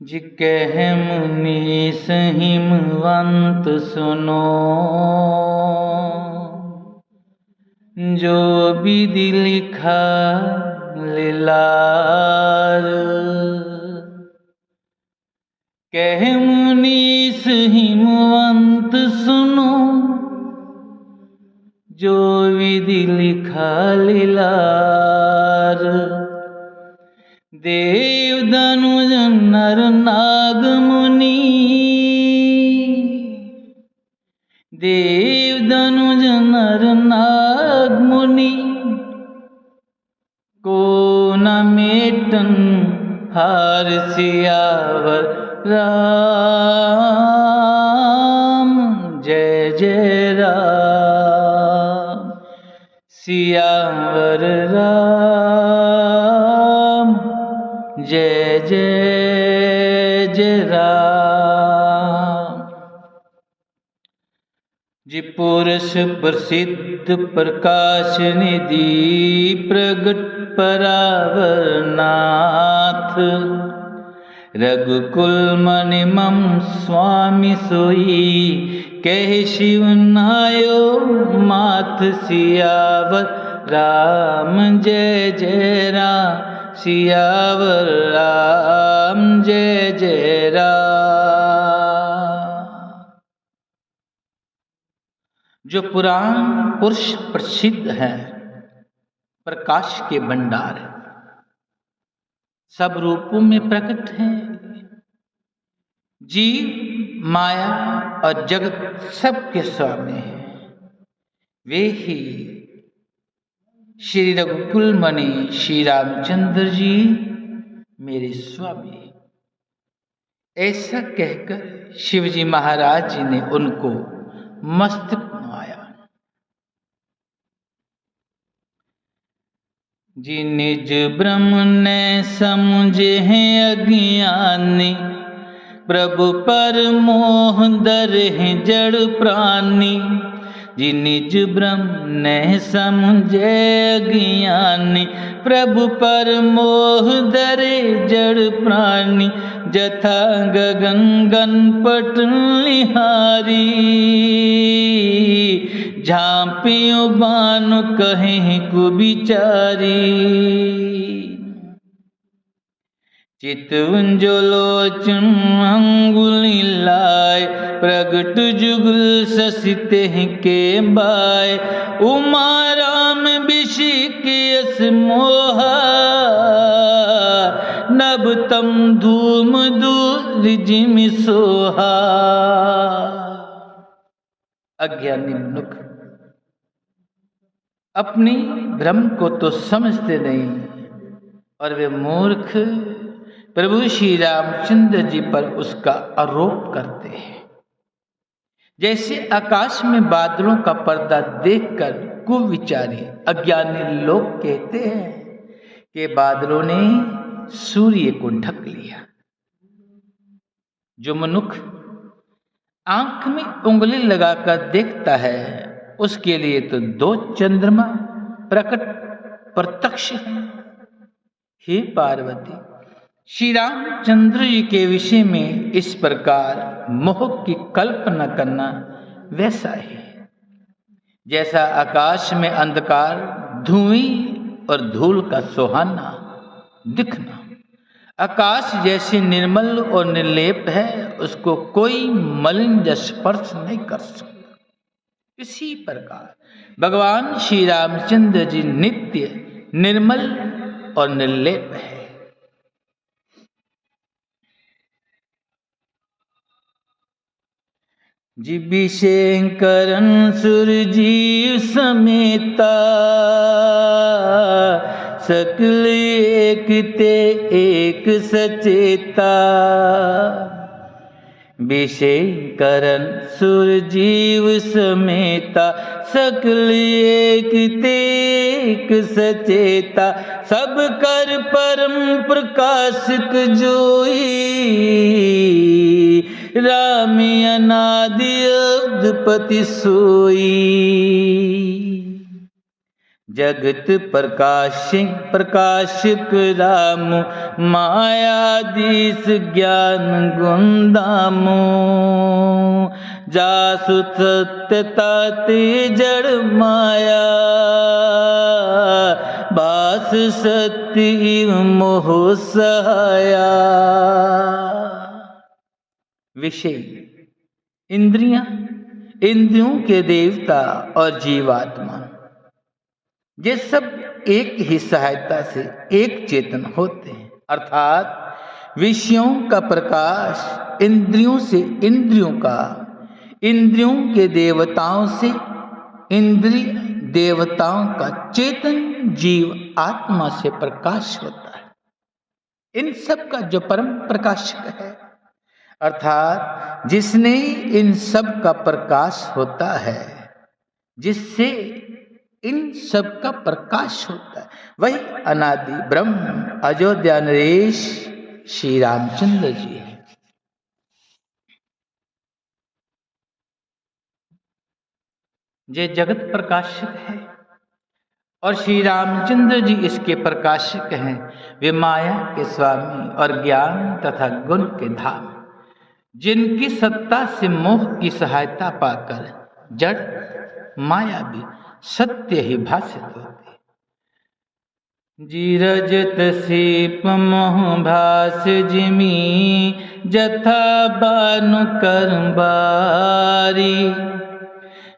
जी कह मुनीस हिमवंत सुनो, जो विधि लिखा लीलार। कह मुनीस हिमवंत सुनो, जो विधि लिखा लीलार। देव धनुज नर नाग मुनि, देव धनुज नर नाग मुनि, को न मेटन हार सियावर राम। जय जय राम सियावर राम, जय जय जय राम। जी पुरुष प्रसिद्ध प्रकाश निधि, प्रगट परावर नाथ। रघुकुल मनि मम स्वामी सोई, कह शिव नायो माथ सियावर राम। जय जय राम सियावर राम, जय जय राम। जो पुराण पुरुष प्रसिद्ध है, प्रकाश के भंडार है, सब रूपों में प्रकट है। जीव माया और जगत सबके स्वामी है। वे ही श्री रघुकुल मणि श्री रामचंद्र जी मेरे स्वामी। ऐसा कहकर शिवजी महाराज जी ने उनको मस्तक नुआया। जी निज ब्रह्म ने समझे हैं अज्ञानी, प्रभु पर मोह दर हैं जड़ प्राणी। जी निज ब्रह्म ने समझे अज्ञानी, प्रभु पर मोह दरे जड़ प्राणी। जथा गगन गणपट निहारी, झांपियो बानु कहें कुबिचारी। चितवंजलोचन अंगुली लाए, प्रगट जुगल ससिते के बाय। उमा राम विषिकेश मोहा, नभ तम धूम दूर जिम सोहा। अज्ञानी मनुष्य अपनी भ्रम को तो समझते नहीं, और वे मूर्ख प्रभु श्री रामचंद्र जी पर उसका आरोप करते हैं। जैसे आकाश में बादलों का पर्दा देखकर कुविचारी अज्ञानी लोग कहते हैं कि बादलों ने सूर्य को ढक लिया। जो मनुष्य आंख में उंगली लगाकर देखता है, उसके लिए तो दो चंद्रमा प्रकट प्रत्यक्ष हैं। हे पार्वती, श्री रामचंद्र जी के विषय में इस प्रकार मोह की कल्पना करना वैसा है जैसा आकाश में अंधकार, धुएं और धूल का सुहाना दिखना। आकाश जैसे निर्मल और निर्लेप है, उसको कोई मलिन या स्पर्श नहीं कर सकता। इसी प्रकार भगवान श्री रामचंद्र जी नित्य निर्मल और निर्लेप है। जिबिशेंकरन सुरजीव समेता, सकल एक ते एक सचेता। विशेंकरन सुरजीव समेता, सकल एक ते एक सचेता। सब कर परम प्रकाशक जोई, राम अनादि अवधपति सोई। जगत प्रकाश प्रकाशक राम, मायाधीश ज्ञान गुण दामो। जासु सत्यता ते जड़ माया, भास सत्य मोह सहाया। विषय इंद्रियां, इंद्रियों के देवता और जीवात्मा, ये सब एक ही सहायता से एक चेतन होते हैं। अर्थात विषयों का प्रकाश इंद्रियों से इंद्रियों का, इंद्रियों के देवताओं से इंद्रिय देवताओं का चेतन जीव आत्मा से प्रकाश होता है। इन सब का जो परम प्रकाशक है, अर्थात जिसने इन सब का प्रकाश होता है, जिससे इन सब का प्रकाश होता है, वही अनादि ब्रह्म अयोध्या नरेश श्री रामचंद्र जी है। ये जगत प्रकाशक है और श्री रामचंद्र जी इसके प्रकाशक हैं। वे माया के स्वामी और ज्ञान तथा गुण के धाम, जिनकी सत्ता से मोह की सहायता पाकर जड़ माया भी सत्य ही भासित होती। जीरजत सीप मोह भास जिमी, जथा बानु करबारी।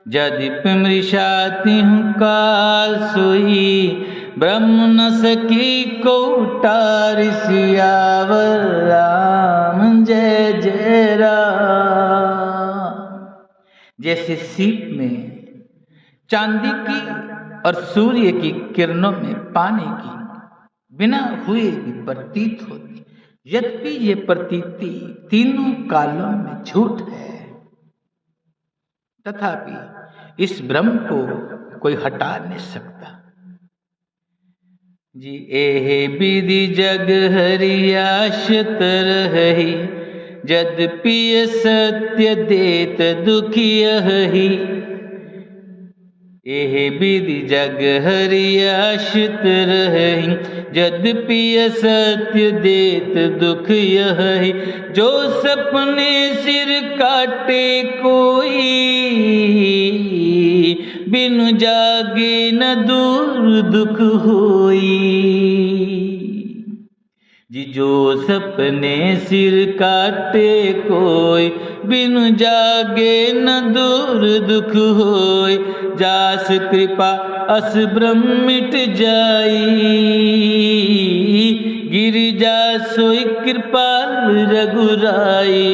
जदिप मृषाति काल सोई, ब्रह्म न सकी को टारि। सियावर राम जय जय राम। जैसे सीप में चांदी की और सूर्य की किरणों में पानी की बिना हुए भी प्रतीत होती, यद्यपि ये प्रतीति तीनों कालों में झूठ है, तथापि इस ब्रह्म को कोई हटा नहीं सकता। जी एहे विधि जग हरियाशत रही, यद्यपि सत्य देत दुखियहि। एहे विधि जग हरियाशित रही, यद्यपि सत्य देत दुख यही। जो सपने सिर काटे कोई, बिनु जागे न दूर दुख होई। जी जो सपने सिर काटे कोई, बिनु जागे न दूर दुख होय। जास कृपा अस ब्रह्म मिट जाई, गिरिजा सोई कृपाल रघुराई।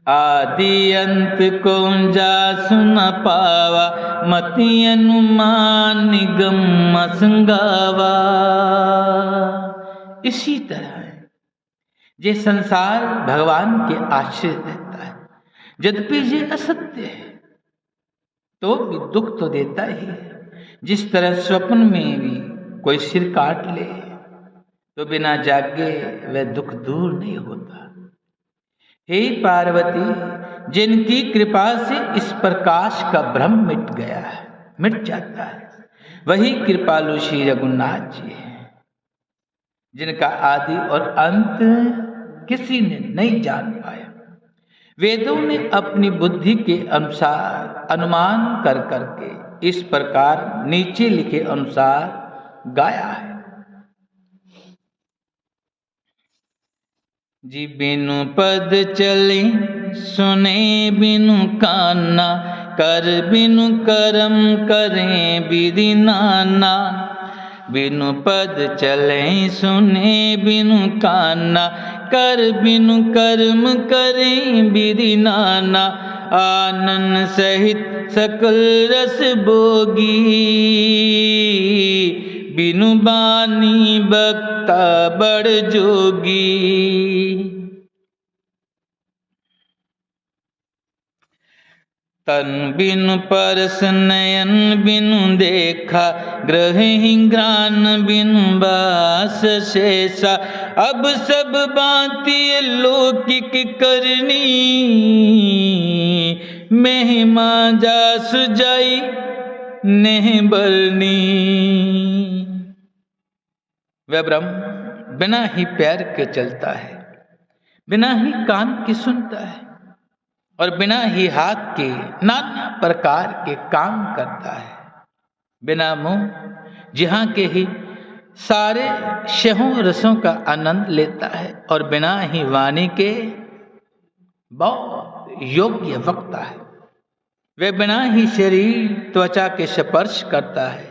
आदि अंत कौन जासु न पावा, मति अनुमान निगम संगावा। इसी तरह ये संसार भगवान के आश्रित रहता है, यद्यपि ये असत्य है तो भी दुख तो देता ही है। जिस तरह स्वप्न में भी कोई सिर काट ले तो बिना जागे वह दुख दूर नहीं होता। हे पार्वती, जिनकी कृपा से इस प्रकाश का भ्रम मिट गया है, मिट जाता है, वही कृपालु श्री रघुनाथ जी है, जिनका आदि और अंत किसी ने नहीं जान पाया। वेदों ने अपनी बुद्धि के अनुसार अनुमान कर करके इस प्रकार नीचे लिखे अनुसार गाया है। जी बिनु पद चले सुने बिनु काना, कर बिनु करम करें विधि नाना। बिनु पद चले सुने बिनु काना, कर बिनु कर्म करें विधि नाना। आनंद सहित सकल रस भोगी, बिनु बानी बक्ता बड़ जोगी। तन बिनु परस नयन बिनु देखा, ग्रहि ग्रान बिनु बास शेषा। अब सब बातें लौकिक करनी, महिमा जास जाई नेह बरनी। वह ब्रह्म बिना ही पैर के चलता है, बिना ही कान के सुनता है और बिना ही हाथ के नाना प्रकार के काम करता है। बिना मुंह जहां के ही सारे शहों रसों का आनंद लेता है और बिना ही वाणी के बहुत योग्य वक्ता है। वह बिना ही शरीर त्वचा के स्पर्श करता है,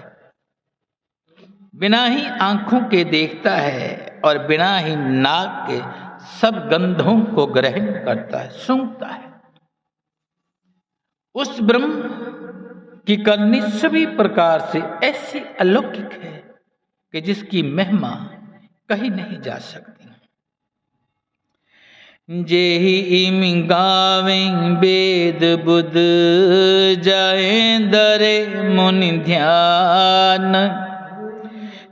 बिना ही आंखों के देखता है और बिना ही नाक के सब गंधों को ग्रहण करता है, सूंघता है। उस ब्रह्म की करनी सभी प्रकार से ऐसी अलौकिक है कि जिसकी महिमा कहीं नहीं जा सकती। जेहि इम गावें वेद बुध जाए दरे मुनि ध्यान।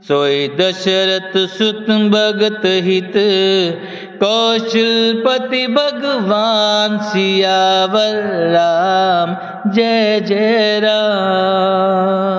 सोई दशरथ सुत भगत हित कौशलपति भगवान सियावर राम जय जय राम।